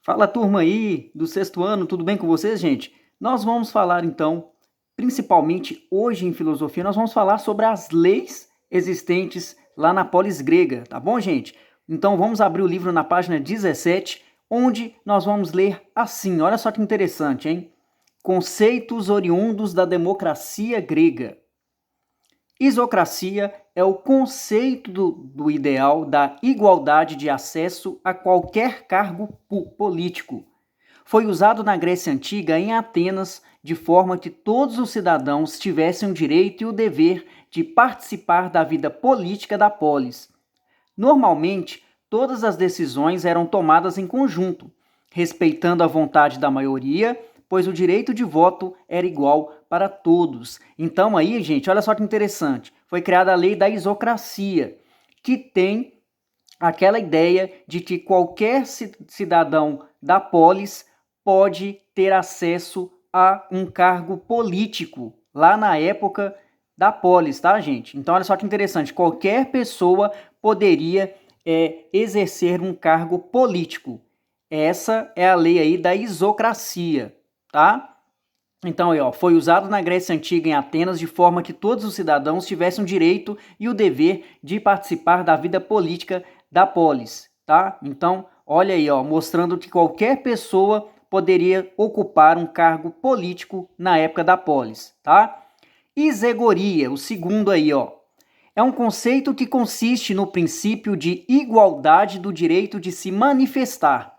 Fala, turma aí do sexto ano, tudo bem com vocês, gente? Nós vamos falar então, principalmente hoje em filosofia, nós vamos falar sobre as leis existentes lá na polis grega, tá bom, gente? Então vamos abrir o livro na página 17, onde nós vamos ler assim, olha só que interessante, hein? Conceitos oriundos da democracia grega. Isocracia é o conceito do ideal da igualdade de acesso a qualquer cargo político. Foi usado na Grécia Antiga em Atenas de forma que todos os cidadãos tivessem o direito e o dever de participar da vida política da polis. Normalmente, todas as decisões eram tomadas em conjunto, respeitando a vontade da maioria, pois o direito de voto era igual para todos. Então aí, gente, olha só que interessante, foi criada a lei da isocracia, que tem aquela ideia de que qualquer cidadão da polis pode ter acesso a um cargo político, lá na época da polis, tá, gente? Então olha só que interessante, qualquer pessoa poderia exercer um cargo político. Essa é a lei aí da isocracia, tá? Então, aí, ó, foi usado na Grécia Antiga em Atenas de forma que todos os cidadãos tivessem o direito e o dever de participar da vida política da polis, tá? Então, olha aí, ó, mostrando que qualquer pessoa poderia ocupar um cargo político na época da polis, tá? Isegoria, o segundo aí, ó, é um conceito que consiste no princípio de igualdade do direito de se manifestar,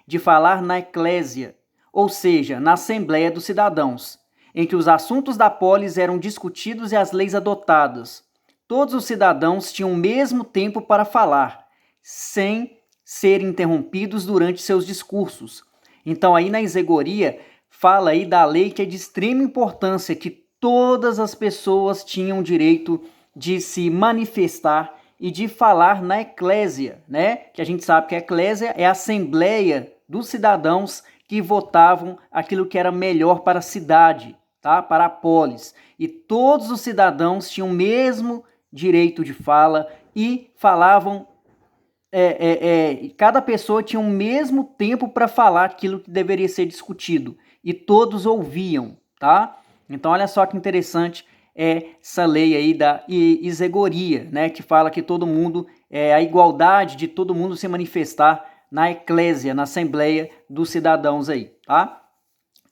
de falar na eclésia, ou seja, na Assembleia dos Cidadãos, em que os assuntos da polis eram discutidos e as leis adotadas. Todos os cidadãos tinham o mesmo tempo para falar, sem serem interrompidos durante seus discursos. Então aí na isegoria fala aí da lei que é de extrema importância, que todas as pessoas tinham direito de se manifestar e de falar na eclésia, né? Que a gente sabe que a eclésia é a assembleia dos cidadãos que votavam aquilo que era melhor para a cidade, tá? Para a polis. E todos os cidadãos tinham o mesmo direito de fala e falavam. Cada pessoa tinha o mesmo tempo para falar aquilo que deveria ser discutido. E todos ouviam, tá? Então, olha só que interessante essa lei aí da isegoria, né? Que fala que todo mundo, a igualdade de todo mundo se manifestar na eclésia, na assembleia dos cidadãos aí, tá?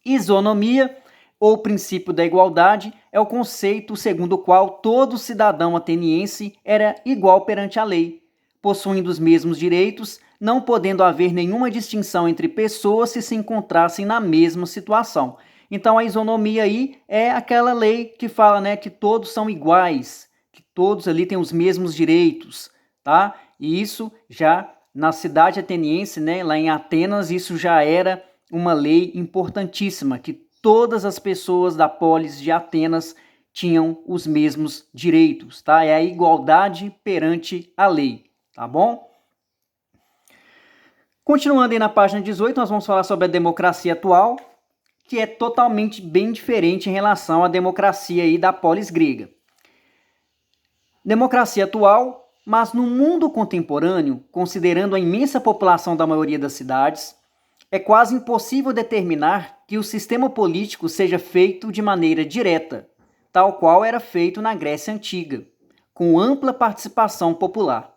Isonomia, ou princípio da igualdade, é o conceito segundo o qual todo cidadão ateniense era igual perante a lei, possuindo os mesmos direitos, não podendo haver nenhuma distinção entre pessoas se encontrassem na mesma situação. Então a isonomia aí é aquela lei que fala, né, que todos são iguais, que todos ali têm os mesmos direitos, tá? E isso já na cidade ateniense, né, lá em Atenas, isso já era uma lei importantíssima, que todas as pessoas da polis de Atenas tinham os mesmos direitos, tá? É a igualdade perante a lei, tá bom? Continuando aí na página 18, nós vamos falar sobre a democracia atual, que é totalmente bem diferente em relação à democracia aí da polis grega. Democracia atual, mas no mundo contemporâneo, considerando a imensa população da maioria das cidades, é quase impossível determinar que o sistema político seja feito de maneira direta, tal qual era feito na Grécia Antiga, com ampla participação popular.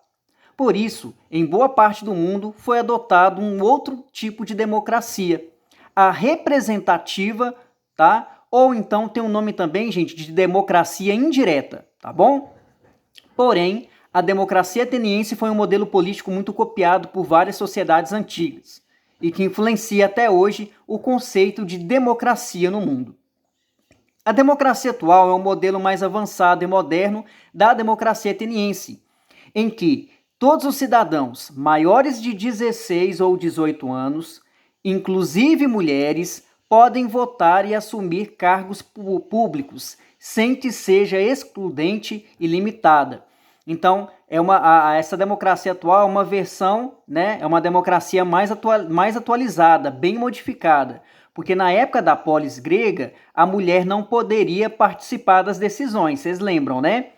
Por isso, em boa parte do mundo foi adotado um outro tipo de democracia, a representativa, tá? Ou então tem um nome também, gente, de democracia indireta, tá bom? Porém, a democracia ateniense foi um modelo político muito copiado por várias sociedades antigas e que influencia até hoje o conceito de democracia no mundo. A democracia atual é um modelo mais avançado e moderno da democracia ateniense, em que todos os cidadãos maiores de 16 ou 18 anos, inclusive mulheres, podem votar e assumir cargos públicos, sem que seja excludente e limitada. Então, essa democracia atual é uma versão, né, é uma democracia mais atualizada, bem modificada. Porque na época da polis grega, a mulher não poderia participar das decisões, vocês lembram, né?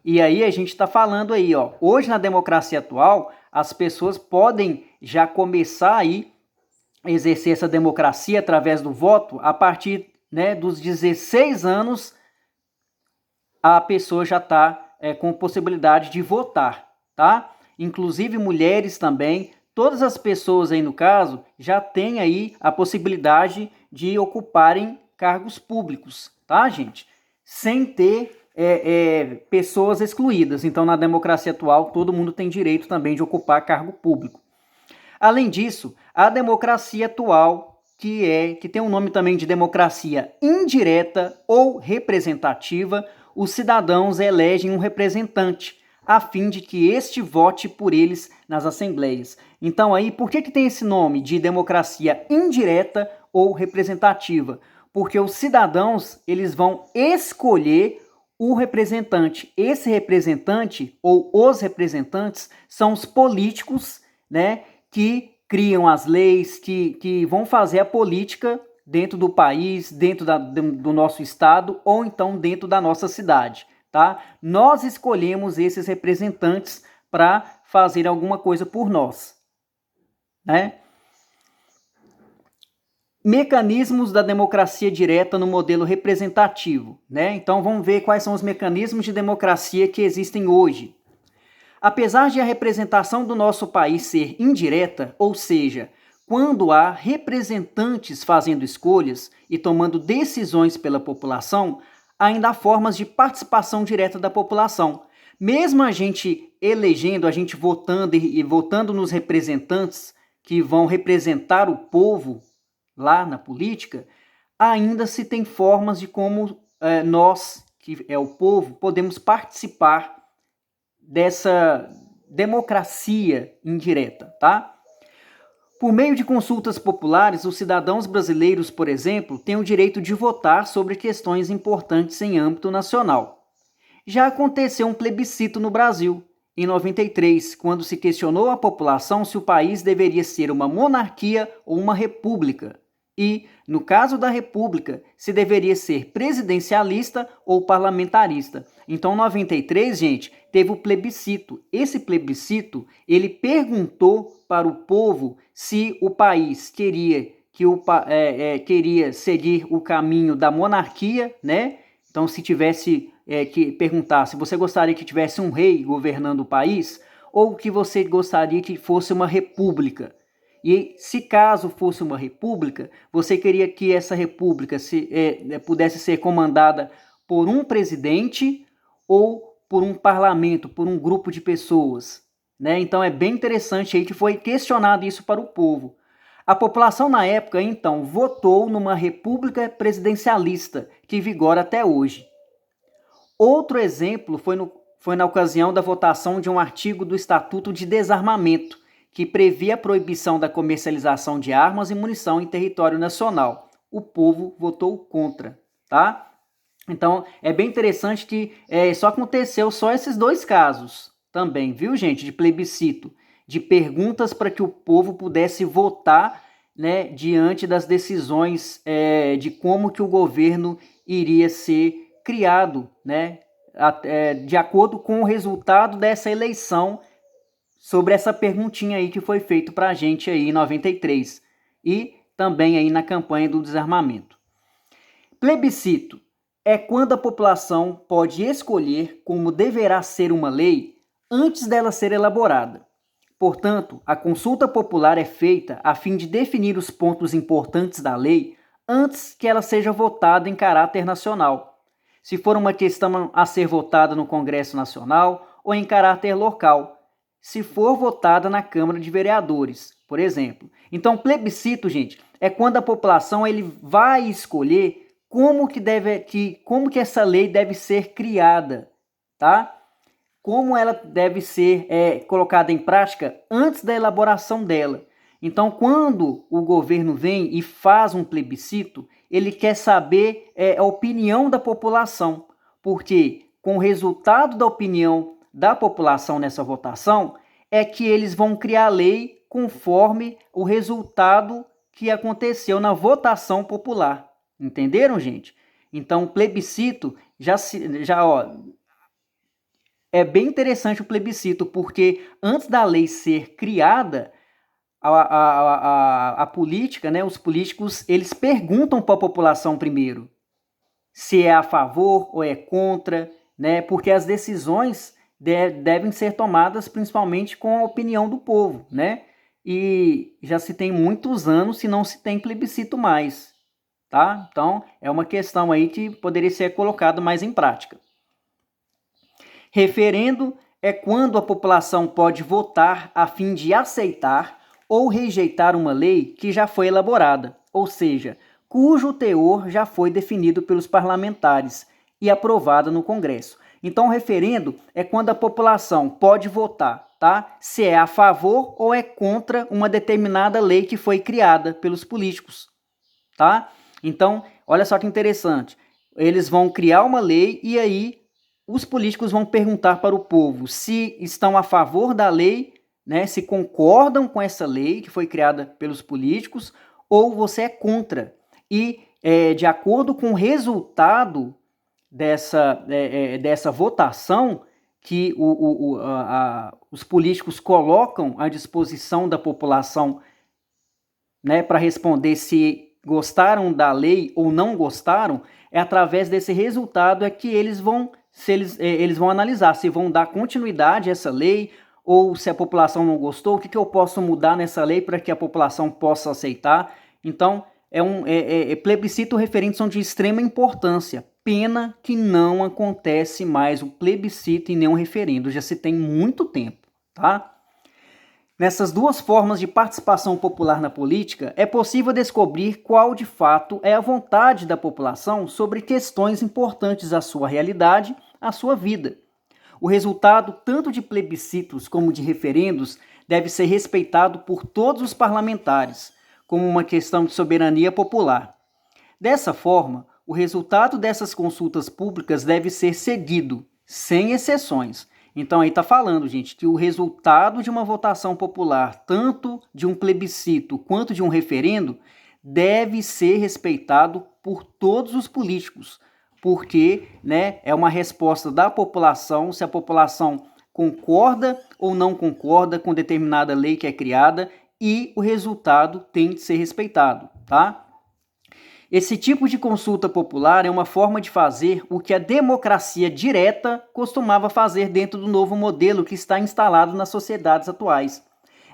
E aí a gente está falando aí, ó, hoje na democracia atual, as pessoas podem já começar aí exercer essa democracia através do voto, a partir, né, dos 16 anos, a pessoa já está com possibilidade de votar, tá? Inclusive mulheres também, todas as pessoas aí no caso, já têm aí a possibilidade de ocuparem cargos públicos, tá, gente? Sem ter pessoas excluídas. Então, na democracia atual, todo mundo tem direito também de ocupar cargo público. Além disso, a democracia atual, que tem um nome também de democracia indireta ou representativa, os cidadãos elegem um representante, a fim de que este vote por eles nas assembleias. Então aí, por que tem esse nome de democracia indireta ou representativa? Porque os cidadãos, eles vão escolher o representante. Esse representante ou os representantes são os políticos, né, que criam as leis, que vão fazer a política dentro do país, dentro do nosso estado ou então dentro da nossa cidade, tá? Nós escolhemos esses representantes para fazer alguma coisa por nós, né? Mecanismos da democracia direta no modelo representativo, né? Então vamos ver quais são os mecanismos de democracia que existem hoje. Apesar de a representação do nosso país ser indireta, ou seja, quando há representantes fazendo escolhas e tomando decisões pela população, ainda há formas de participação direta da população. Mesmo a gente elegendo, a gente votando e votando nos representantes que vão representar o povo lá na política, ainda se tem formas de como nós, que é o povo, podemos participar dessa democracia indireta, tá? Por meio de consultas populares, os cidadãos brasileiros, por exemplo, têm o direito de votar sobre questões importantes em âmbito nacional. Já aconteceu um plebiscito no Brasil, em 93, quando se questionou a população se o país deveria ser uma monarquia ou uma república. E, no caso da república, se deveria ser presidencialista ou parlamentarista. Então, em 93, gente, teve o plebiscito. Esse plebiscito, ele perguntou para o povo se o país queria seguir o caminho da monarquia, né? Então, se tivesse que perguntar se você gostaria que tivesse um rei governando o país ou que você gostaria que fosse uma república. E se caso fosse uma república, você queria que essa república pudesse ser comandada por um presidente ou por um parlamento, por um grupo de pessoas, né? Então é bem interessante aí que foi questionado isso para o povo. A população na época, então, votou numa república presidencialista que vigora até hoje. Outro exemplo foi na ocasião da votação de um artigo do Estatuto de Desarmamento, que previa a proibição da comercialização de armas e munição em território nacional. O povo votou contra, tá? Então, é bem interessante que só aconteceu só esses dois casos também, viu, gente, de plebiscito, de perguntas para que o povo pudesse votar, né, diante das decisões de como que o governo iria ser criado, né, de acordo com o resultado dessa eleição, sobre essa perguntinha aí que foi feito para a gente aí em 93 e também aí na campanha do desarmamento. Plebiscito é quando a população pode escolher como deverá ser uma lei antes dela ser elaborada. Portanto, a consulta popular é feita a fim de definir os pontos importantes da lei antes que ela seja votada em caráter nacional, se for uma questão a ser votada no Congresso Nacional ou em caráter local, se for votada na Câmara de Vereadores, por exemplo. Então, plebiscito, gente, é quando a população ele vai escolher como que essa lei deve ser criada, tá? Como ela deve ser colocada em prática antes da elaboração dela. Então, quando o governo vem e faz um plebiscito, ele quer saber a opinião da população, porque com o resultado da opinião da população nessa votação, é que eles vão criar a lei conforme o resultado que aconteceu na votação popular. Entenderam, gente? Então, o plebiscito é bem interessante o plebiscito, porque antes da lei ser criada, a política, né, os políticos, eles perguntam para a população primeiro se é a favor ou é contra, né, porque as decisões devem ser tomadas principalmente com a opinião do povo, né, e já se tem muitos anos se não se tem plebiscito mais, tá? Então, é uma questão aí que poderia ser colocada mais em prática. Referendo é quando a população pode votar a fim de aceitar ou rejeitar uma lei que já foi elaborada, ou seja, cujo teor já foi definido pelos parlamentares e aprovado no Congresso. Então, o referendo é quando a população pode votar, tá? Se é a favor ou é contra uma determinada lei que foi criada pelos políticos, tá? Então, olha só que interessante. Eles vão criar uma lei e aí os políticos vão perguntar para o povo se estão a favor da lei, né, se concordam com essa lei que foi criada pelos políticos, ou você é contra. E, de acordo com o resultado dessa votação que os políticos colocam à disposição da população, né, para responder se gostaram da lei ou não gostaram, é através desse resultado é que eles vão analisar se vão dar continuidade a essa lei ou se a população não gostou, o que eu posso mudar nessa lei para que a população possa aceitar. Então, plebiscito referendo são de extrema importância. Pena que não acontece mais o plebiscito e nem um referendo, já se tem muito tempo, tá? Nessas duas formas de participação popular na política, é possível descobrir qual de fato é a vontade da população sobre questões importantes à sua realidade, à sua vida. O resultado, tanto de plebiscitos como de referendos, deve ser respeitado por todos os parlamentares, como uma questão de soberania popular. Dessa forma, o resultado dessas consultas públicas deve ser seguido, sem exceções. Então aí está falando, gente, que o resultado de uma votação popular, tanto de um plebiscito quanto de um referendo, deve ser respeitado por todos os políticos, porque, né, é uma resposta da população, se a população concorda ou não concorda com determinada lei que é criada, e o resultado tem de ser respeitado, tá? Esse tipo de consulta popular é uma forma de fazer o que a democracia direta costumava fazer dentro do novo modelo que está instalado nas sociedades atuais.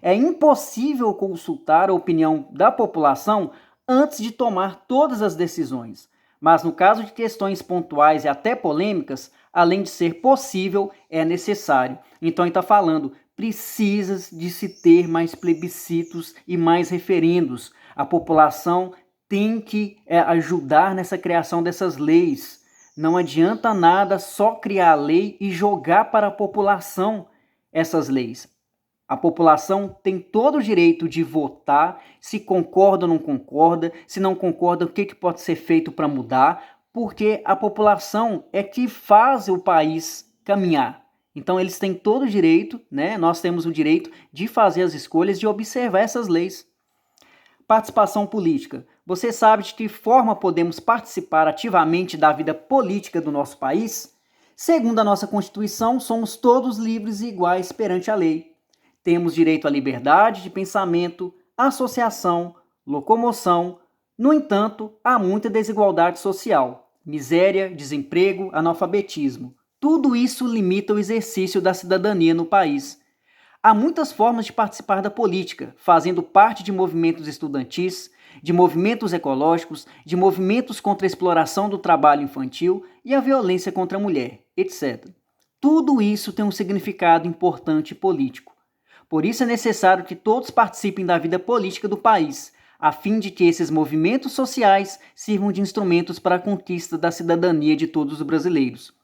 É impossível consultar a opinião da população antes de tomar todas as decisões. Mas no caso de questões pontuais e até polêmicas, além de ser possível, é necessário. Então ele está falando, precisa de se ter mais plebiscitos e mais referendos. A população tem que ajudar nessa criação dessas leis. Não adianta nada só criar a lei e jogar para a população essas leis. A população tem todo o direito de votar, se concorda ou não concorda, se não concorda, o que pode ser feito para mudar, porque a população é que faz o país caminhar. Então eles têm todo o direito, né? Nós temos o direito de fazer as escolhas, de observar essas leis. Participação política. Você sabe de que forma podemos participar ativamente da vida política do nosso país? Segundo a nossa Constituição, somos todos livres e iguais perante a lei. Temos direito à liberdade de pensamento, associação, locomoção. No entanto, há muita desigualdade social, miséria, desemprego, analfabetismo. Tudo isso limita o exercício da cidadania no país. Há muitas formas de participar da política, fazendo parte de movimentos estudantis, de movimentos ecológicos, de movimentos contra a exploração do trabalho infantil e a violência contra a mulher, etc. Tudo isso tem um significado importante político. Por isso é necessário que todos participem da vida política do país, a fim de que esses movimentos sociais sirvam de instrumentos para a conquista da cidadania de todos os brasileiros.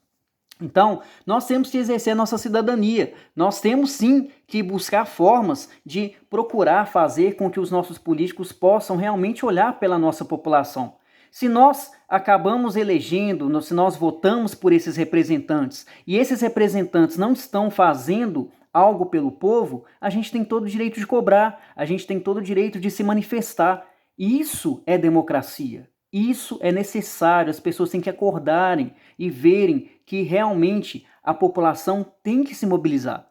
Então, nós temos que exercer nossa cidadania, nós temos sim que buscar formas de procurar fazer com que os nossos políticos possam realmente olhar pela nossa população. Se nós acabamos elegendo, se nós votamos por esses representantes e esses representantes não estão fazendo algo pelo povo, a gente tem todo o direito de cobrar, a gente tem todo o direito de se manifestar. Isso é democracia. Isso é necessário, as pessoas têm que acordarem e verem que realmente a população tem que se mobilizar.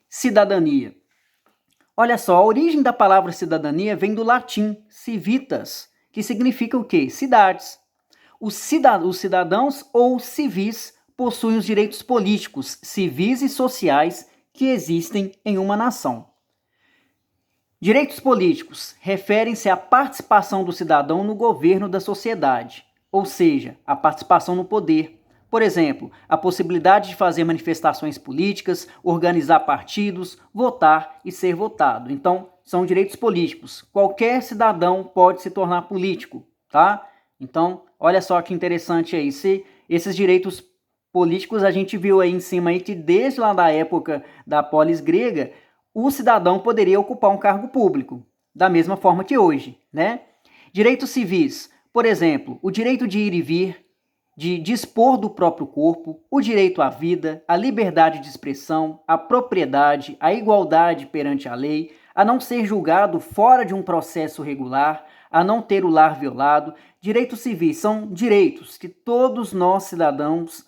Cidadania. Olha só, a origem da palavra cidadania vem do latim civitas, que significa o quê? Cidades. Os cidadãos ou civis possuem os direitos políticos, civis e sociais que existem em uma nação. Direitos políticos referem-se à participação do cidadão no governo da sociedade, ou seja, a participação no poder. Por exemplo, a possibilidade de fazer manifestações políticas, organizar partidos, votar e ser votado. Então, são direitos políticos. Qualquer cidadão pode se tornar político, tá? Então, olha só que interessante aí. Esses direitos políticos a gente viu aí em cima aí que desde lá da época da polis grega, o cidadão poderia ocupar um cargo público, da mesma forma que hoje, né? Direitos civis, por exemplo, o direito de ir e vir, de dispor do próprio corpo, o direito à vida, a liberdade de expressão, a propriedade, a igualdade perante a lei, a não ser julgado fora de um processo regular, a não ter o lar violado. Direitos civis são direitos que todos nós cidadãos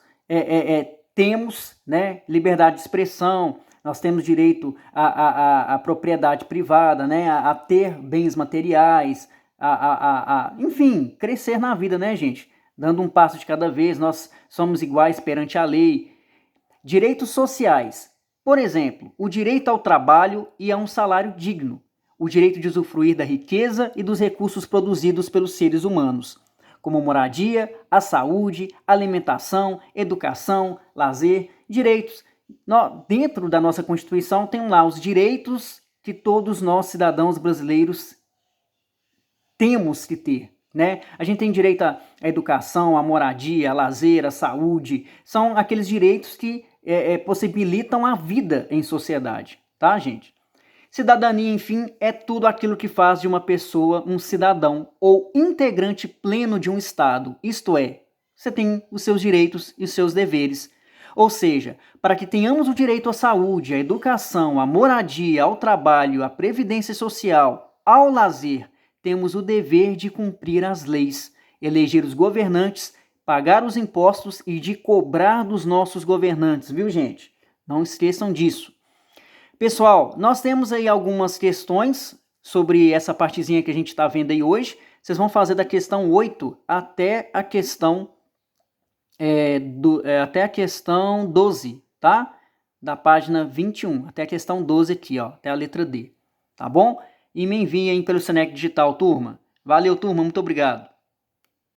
temos, né? Liberdade de expressão, nós temos direito à propriedade privada, né? A ter bens materiais, enfim, crescer na vida, né, gente? Dando um passo de cada vez, nós somos iguais perante a lei. Direitos sociais, por exemplo, o direito ao trabalho e a um salário digno, o direito de usufruir da riqueza e dos recursos produzidos pelos seres humanos, como moradia, a saúde, alimentação, educação, lazer, direitos. Dentro da nossa Constituição tem lá os direitos que todos nós, cidadãos brasileiros, temos que ter. Né? A gente tem direito à educação, à moradia, à lazer, à saúde. São aqueles direitos que possibilitam a vida em sociedade, tá, gente? Cidadania, enfim, é tudo aquilo que faz de uma pessoa um cidadão ou integrante pleno de um Estado. Isto é, você tem os seus direitos e os seus deveres. Ou seja, para que tenhamos o direito à saúde, à educação, à moradia, ao trabalho, à previdência social, ao lazer, temos o dever de cumprir as leis, eleger os governantes, pagar os impostos e de cobrar dos nossos governantes, viu, gente? Não esqueçam disso. Pessoal, nós temos aí algumas questões sobre essa partezinha que a gente está vendo aí hoje. Vocês vão fazer da questão 8 até a questão, até a questão 12, tá? Da página 21, até a questão 12 aqui, ó, até a letra D, tá bom? E me enviem pelo Senec Digital, turma. Valeu, turma, muito obrigado.